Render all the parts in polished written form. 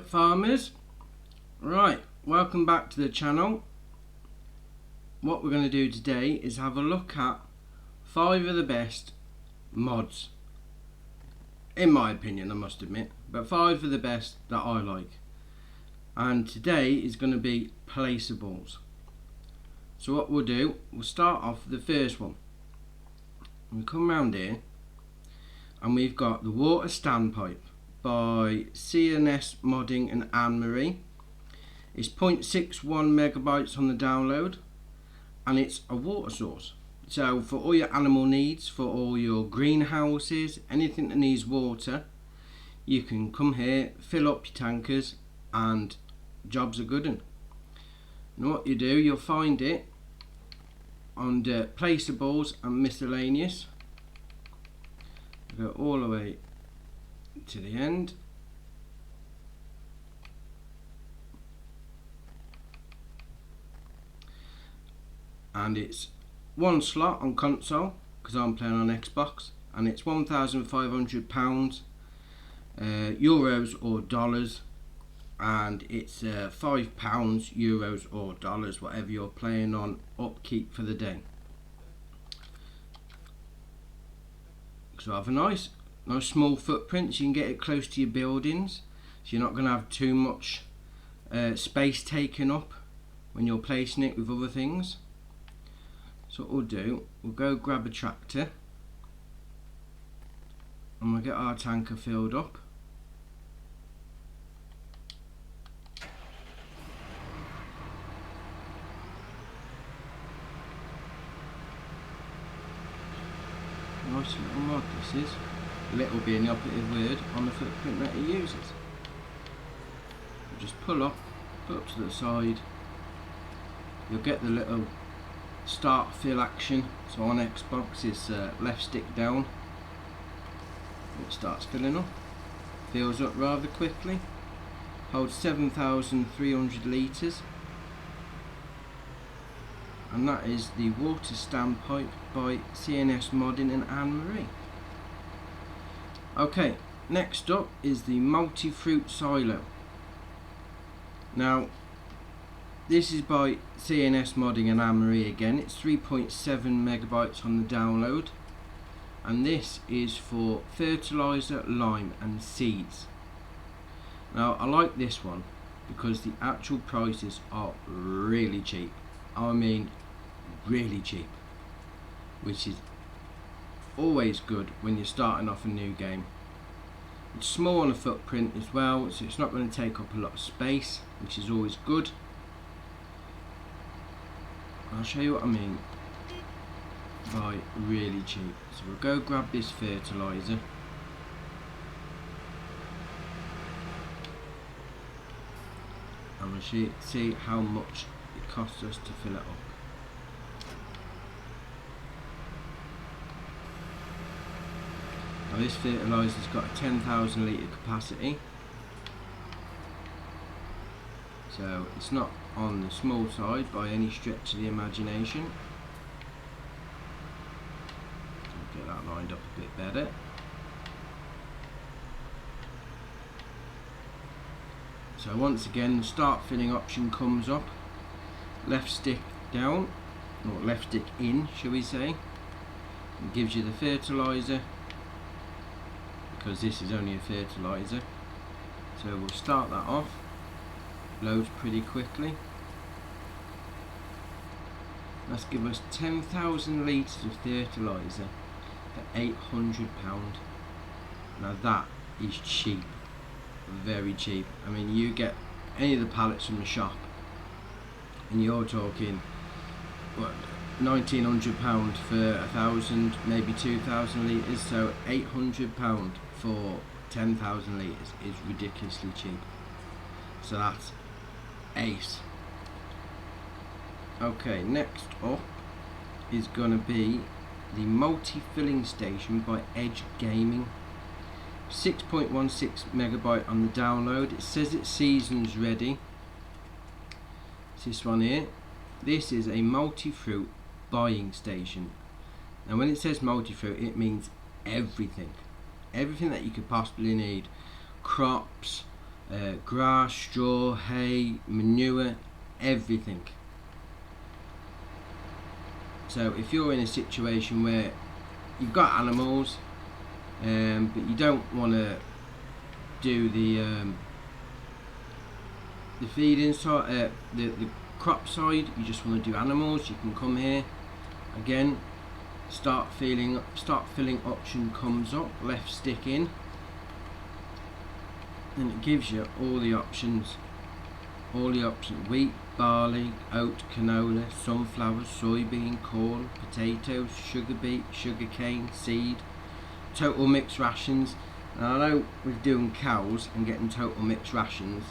farmers, right, welcome back to the channel. What we're going to do today is have a look at 5 of the best mods, in my opinion, I must admit, but 5 of the best that I like. And today is going to be placeables. So what we'll do, we'll start off with the first one. We'll come around here and we've got the water standpipe by CNS Modding and Anne-Marie. It's 0.61 megabytes on the download and it's a water source. So for all your animal needs, for all your greenhouses, anything that needs water, you can come here, fill up your tankers and jobs are good. And what you do, you'll find it under placeables and miscellaneous. Go all the way to the end. And it's one slot on console because I'm playing on Xbox, and it's £1,500 euros or dollars, and it's £5 euros or dollars, whatever you're playing on upkeep for the day. So have a nice small footprint, so you can get it close to your buildings, so you're not going to have too much space taken up when you're placing it with other things. So what we'll do, we'll go grab a tractor and we'll get our tanker filled up. Nice little mod this is. Little being the operative word on the footprint that he uses. We'll just pull up to the side. You'll get the little start fill action. So on Xbox it's left stick down. It starts filling up. Fills up rather quickly. Holds 7,300 litres. And that is the water standpipe by CNS Modding and Anne-Marie. Okay, next up is the multi-fruit silo. Now, this is by CNS Modding and Anne-Marie again. It's 3.7 megabytes on the download, and this is for fertilizer, lime and seeds. Now, I like this one because the actual prices are really cheap. I mean really cheap, which is always good when you're starting off a new game. It's small on the footprint as well, so it's not going to take up a lot of space, which is always good. I'll show you what I mean by really cheap. So we'll go grab this fertilizer. And we'll see how much it costs us to fill it up. Now this fertilizer's got a 10,000 litre capacity, so it's not on the small side by any stretch of the imagination. So get that lined up a bit better. So once again the start filling option comes up. Left stick down, or left stick in shall we say, and gives you the fertilizer, because this is only a fertilizer. So we'll start that off. Loads pretty quickly. Let's give us 10,000 litres of fertilizer for £800. Now that is cheap, very cheap. I mean, you get any of the pallets from the shop and you're talking what, £1,900 for 1,000, maybe 2,000 litres. So £800 for 10,000 litres is ridiculously cheap. So that's ace. Okay, next up is going to be the multi-filling station by Edge Gaming. 6.16 megabyte on the download. It says it's seasons ready. It's this one here. This is a multi-fruit buying station. Now when it says multi-fruit, it means everything that you could possibly need. Crops, grass, straw, hay, manure, everything. So if you're in a situation where you've got animals, but you don't want to do the feeding side, the crop side, you just want to do animals, you can come here again. Start filling option comes up, left stick in, and it gives you all the options. Wheat, barley, oat, canola, sunflower, soybean, corn, potatoes, sugar beet, sugar cane, seed, total mixed rations. Now I know with doing cows and getting total mixed rations,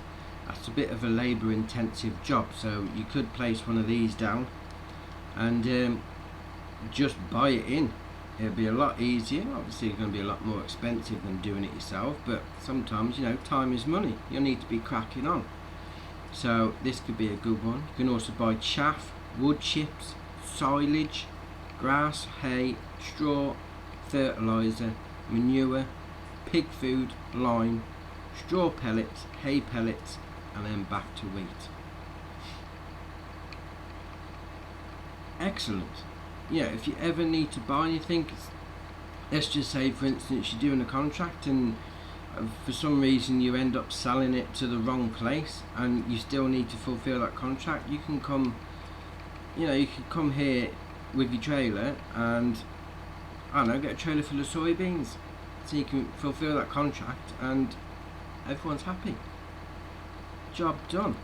that's a bit of a labour intensive job, so you could place one of these down and just buy it in. It'll be a lot easier. Obviously it's going to be a lot more expensive than doing it yourself, but sometimes, you know, time is money. You'll need to be cracking on. So this could be a good one. You can also buy chaff, wood chips, silage, grass, hay, straw, fertiliser, manure, pig food, lime, straw pellets, hay pellets, and then back to wheat. Excellent. Yeah, if you ever need to buy anything, let's just say for instance you're doing a contract and for some reason you end up selling it to the wrong place and you still need to fulfill that contract, you can come, you know, you can come here with your trailer and, I don't know, get a trailer full of soybeans, so you can fulfill that contract and everyone's happy. Job done.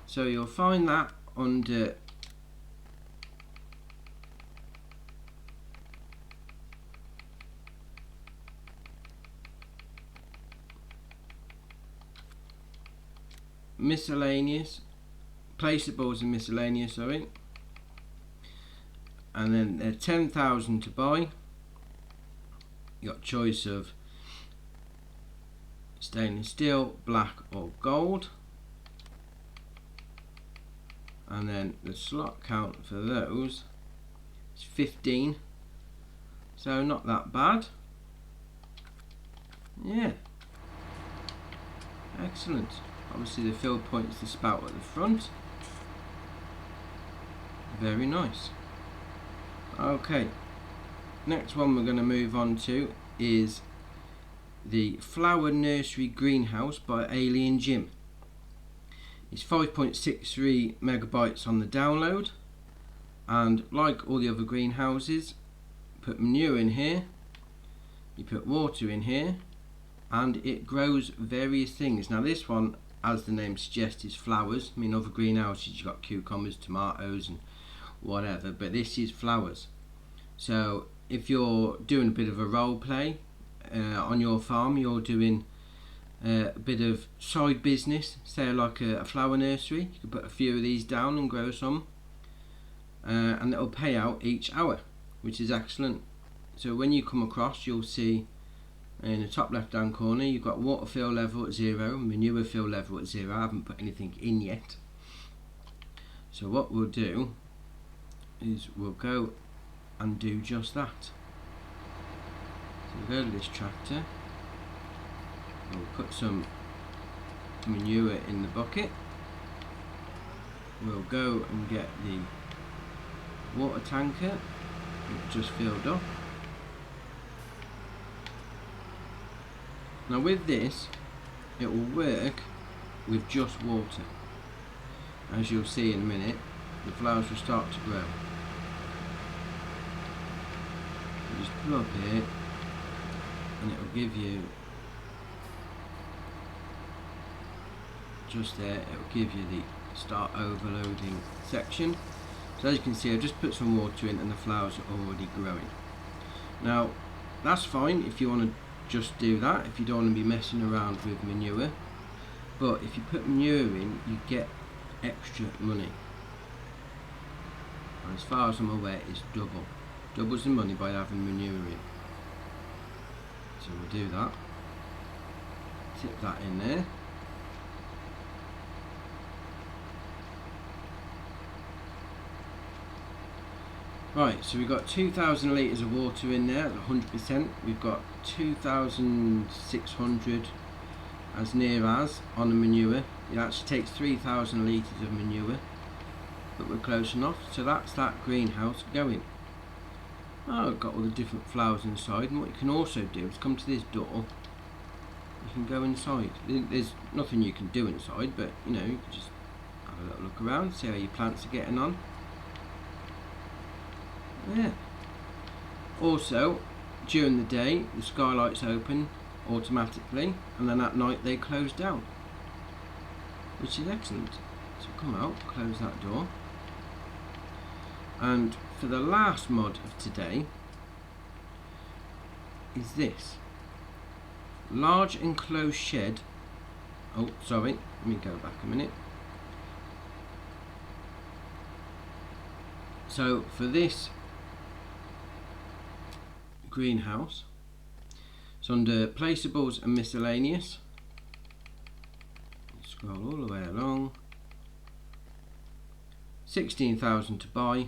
So you'll find that under miscellaneous, placeables and miscellaneous, sorry, and then they're 10,000 to buy. You got choice of stainless steel, black or gold, and then the slot count for those is 15, so not that bad. Yeah, excellent. Obviously the fill point is the spout at the front. Very nice. Okay, next one we're going to move on to is the Flower Nursery Greenhouse by Alien Jim. It's 5.63 megabytes on the download, and like all the other greenhouses, put manure in here, you put water in here, and it grows various things. Now this one, as the name suggests, is flowers. I mean, other greenhouses you've got cucumbers, tomatoes and whatever, but this is flowers. So if you're doing a bit of a role play on your farm, you're doing a bit of side business, say like a flower nursery, you can put a few of these down and grow some, and it'll pay out each hour, which is excellent. So when you come across, you'll see in the top left hand corner you've got water fill level at 0, manure fill level at 0. I haven't put anything in yet. So what we'll do is we'll go and do just that. So we'll go to this tractor, we'll put some manure in the bucket, we'll go and get the water tanker just filled up. Now with this, it will work with just water. As you'll see in a minute, the flowers will start to grow. You just pull up here and it will give you, just there, it will give you the start overloading section. So as you can see, I've just put some water in and the flowers are already growing. Now that's fine if you want to just do that, if you don't want to be messing around with manure, but if you put manure in, you get extra money, and as far as I'm aware it's doubles the money by having manure in. So we'll do that, tip that in there. Right, so we've got 2,000 litres of water in there at 100%. We've got 2,600 as near as on the manure. It actually takes 3,000 litres of manure, but we're close enough. So that's that greenhouse going. Oh, I've got all the different flowers inside, and what you can also do is come to this door. You can go inside. There's nothing you can do inside, but you know, you can just have a little look around, see how your plants are getting on. Yeah. Also, during the day, the skylights open automatically, and then at night they close down, which is excellent. So come out, close that door. And for the last mod of today is this large enclosed shed. Oh, sorry, let me go back a minute. So for this greenhouse, it's under placeables and miscellaneous. Scroll all the way along. 16,000 to buy.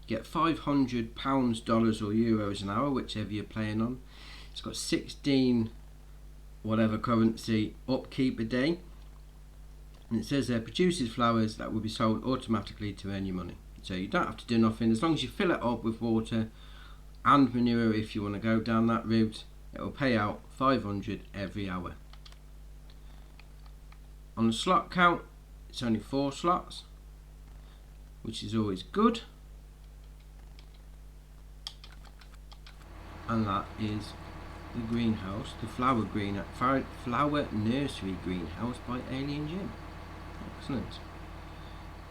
Get £500, dollars or euros an hour, whichever you're playing on. It's got 16 whatever currency upkeep a day, and it says there produces flowers that will be sold automatically to earn you money. So you don't have to do nothing as long as you fill it up with water and manure. If you want to go down that route, it will pay out 500 every hour. On the slot count, it's only 4 slots, which is always good. And that is the greenhouse, the flower nursery greenhouse by Alien Jim. Excellent.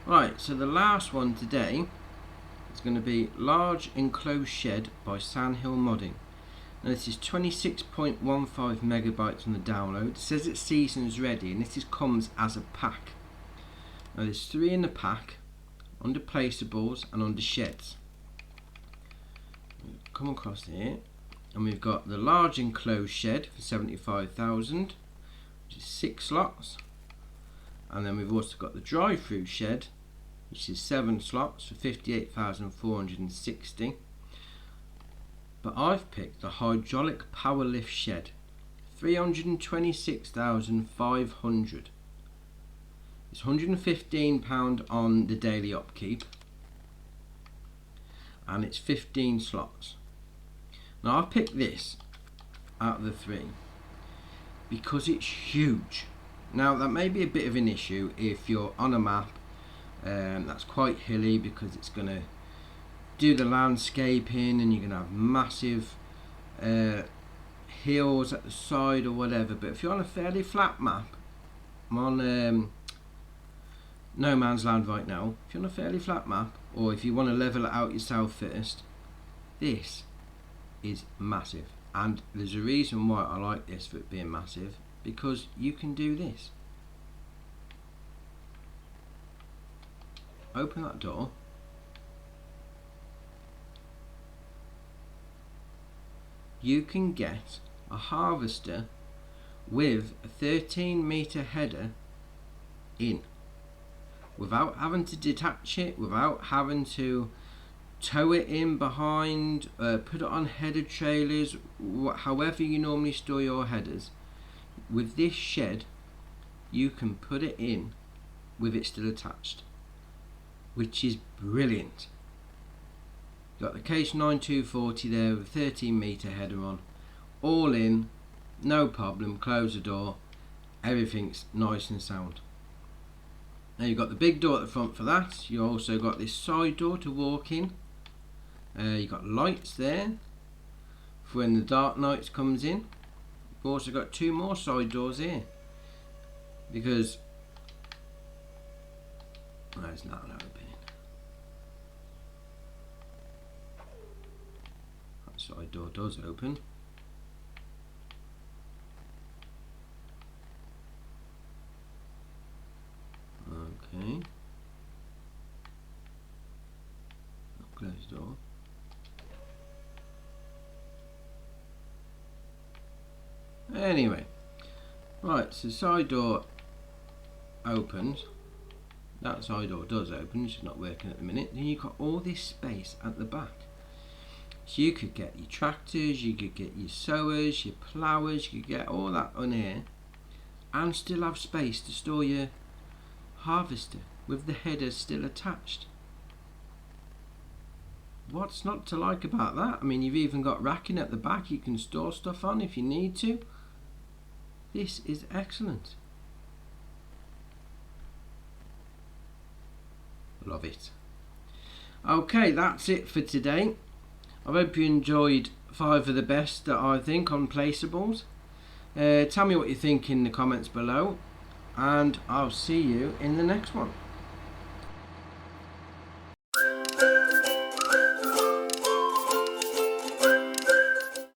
Right, so the last one today is going to be large enclosed shed by Sandhill Modding. Now this is 26.15 megabytes on the download. It says it's seasons ready, and this comes as a pack. Now there's 3 in the pack, under placeables and under sheds. Come across here, and we've got the large enclosed shed for 75,000, which is 6 slots, and then we've also got the drive-through shed, which is 7 slots for 58,460. But I've picked the hydraulic power lift shed, 326,500. It's £115 on the daily upkeep, and it's 15 slots. Now I've picked this out of the 3 because it's huge. Now that may be a bit of an issue if you're on a map that's quite hilly, because it's going to do the landscaping and you're going to have massive hills at the side or whatever. But if you're on a fairly flat map, I'm on no man's land right now. If you're on a fairly flat map, or if you want to level it out yourself first, this is massive. And there's a reason why I like this for it being massive, because you can do this. Open that door, you can get a harvester with a 13-metre header in, without having to detach it, without having to tow it in behind, put it on header trailers, however you normally store your headers. With this shed, you can put it in with it still attached, which is brilliant. Got the Case 9240 there with a 13-metre header on, all in, no problem. Close the door, everything's nice and sound. Now you've got the big door at the front for that. You also got this side door to walk in. You've got lights there for when the dark nights comes in. You've also got 2 more side doors here, because there's not an opening. That side door does open. Okay. Close the door. Anyway, right, so side door opens. That side door does open, it's just not working at the minute. Then you've got all this space at the back. So you could get your tractors, you could get your sowers, your ploughers, you could get all that on here, and still have space to store your harvester with the header still attached. What's not to like about that? I mean, you've even got racking at the back you can store stuff on if you need to. This is excellent. Love it. Okay, that's it for today. I hope you enjoyed 5 of the best that I think on placeables. Tell me what you think in the comments below, and I'll see you in the next one.